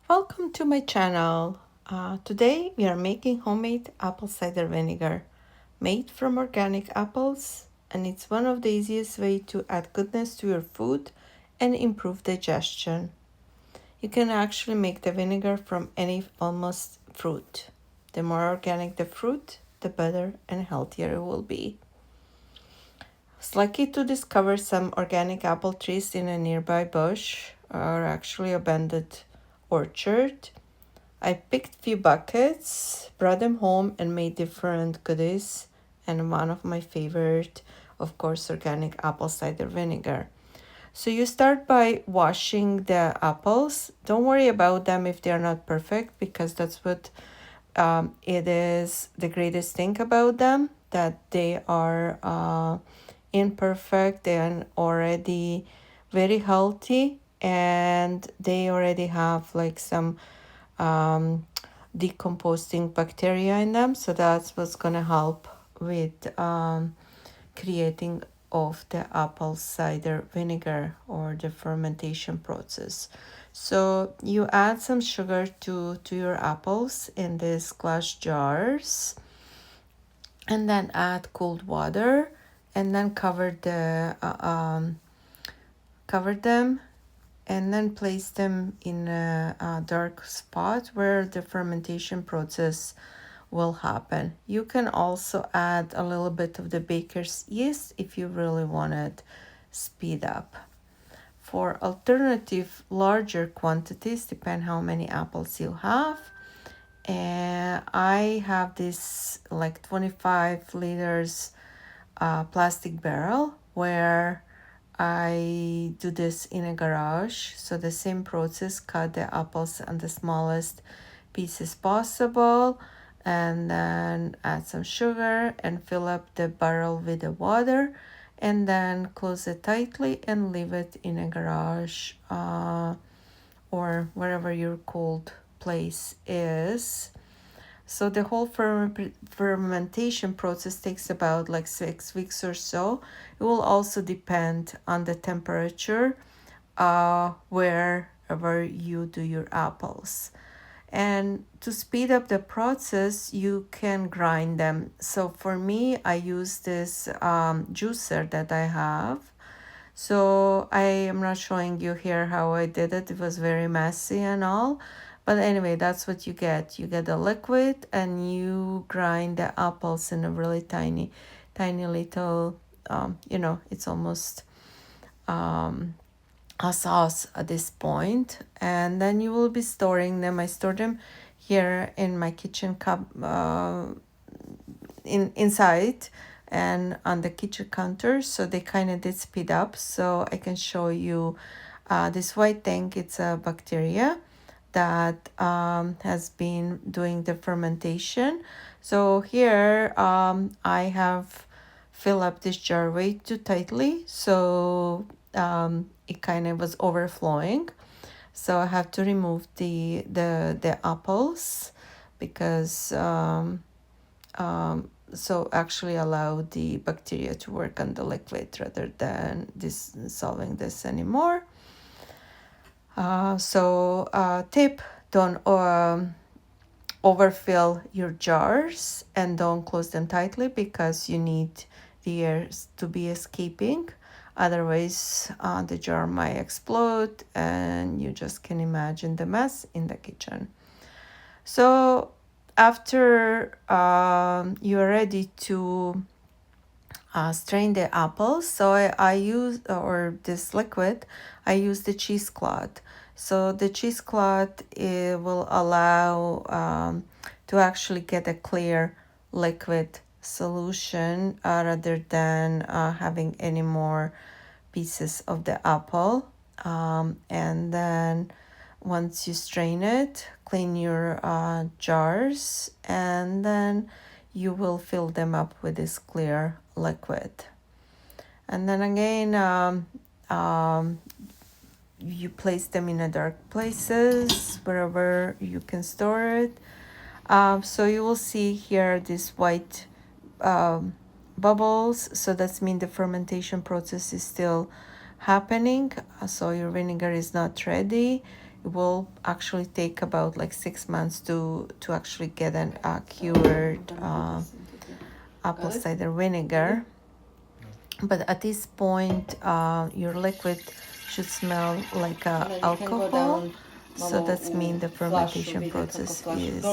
Welcome to my channel. Today we are making homemade apple cider vinegar made from organic apples, and it's one of the easiest way to add goodness to your food and improve digestion. You can actually make the vinegar from any almost fruit. The more organic the fruit, the better and healthier it will be. I was lucky to discover some organic apple trees in a nearby bush, or actually abandoned orchard. I picked few buckets, brought them home, and made different goodies. And one of my favorite, of course, organic apple cider vinegar. So you start by washing the apples. Don't worry about them if they are not perfect, because that's what it is the greatest thing about them, that they are imperfect. They are already very healthy, and they already have like some um, decomposing bacteria in them. So that's what's going to help with creating of the apple cider vinegar or the fermentation process. So you add some sugar to your apples in these glass jars, and then add cold water, and then cover them, and then place them in a dark spot where the fermentation process will happen. You can also add a little bit of the baker's yeast if you really want it speed up. For alternative larger quantities, depend how many apples you have. And I have this like 25 liters plastic barrel where I do this in a garage. So the same process, cut the apples on the smallest pieces possible, and then add some sugar and fill up the barrel with the water, and then close it tightly and leave it in a garage or wherever your cold place is. So the whole fermentation process takes about like 6 weeks or so. It will also depend on the temperature wherever you do your apples. And to speed up the process, you can grind them. So for me, I use this juicer that I have. So I am not showing you here how I did it. It was very messy and all. But anyway, that's what you get. You get the liquid and you grind the apples in a really tiny, tiny little, it's almost a sauce at this point. And then you will be storing them. I store them here in my kitchen cup, inside and on the kitchen counter, so they kind of did speed up. So I can show you this white thing. It's a bacteria that has been doing the fermentation. So here I have filled up this jar way too tightly, so it kind of was overflowing. So I have to remove the apples, because so actually allow the bacteria to work on the liquid rather than dissolving this anymore. Tip, don't overfill your jars and don't close them tightly, because you need the air to be escaping. Otherwise, the jar might explode and you just can imagine the mess in the kitchen. So after you're ready to strain the apples, so I use, or this liquid, I use the cheesecloth. So the cheesecloth, it will allow to actually get a clear liquid solution rather than having any more pieces of the apple. And then once you strain it, clean your jars, and then you will fill them up with this clear liquid. And then again, you place them in a dark places wherever you can store it. So you will see here this white bubbles. So that's mean the fermentation process is still happening. So your vinegar is not ready. it will actually take about like 6 months to actually get an cured apple cider vinegar. But at this point, your liquid should smell like alcohol. So that's mean the fermentation process is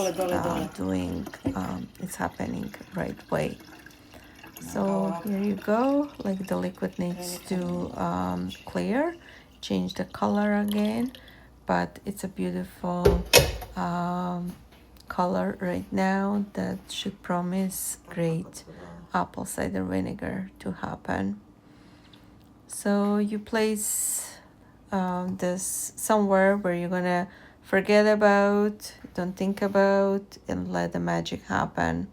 it's happening right way. So here you go, like the liquid needs to clear, change the color again, but it's a beautiful color right now that should promise great apple cider vinegar to happen. So you place this somewhere where you're gonna forget about, don't think about, and let the magic happen.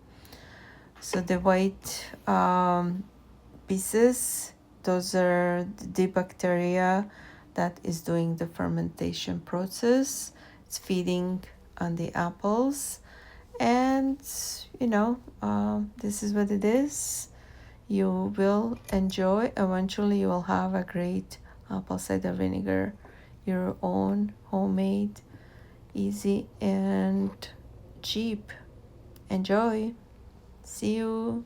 So the white pieces, those are the bacteria that is doing the fermentation process. It's feeding on the apples, and this is what it is. You will enjoy. Eventually, you will have a great apple cider vinegar, your own homemade, easy and cheap. Enjoy. See you.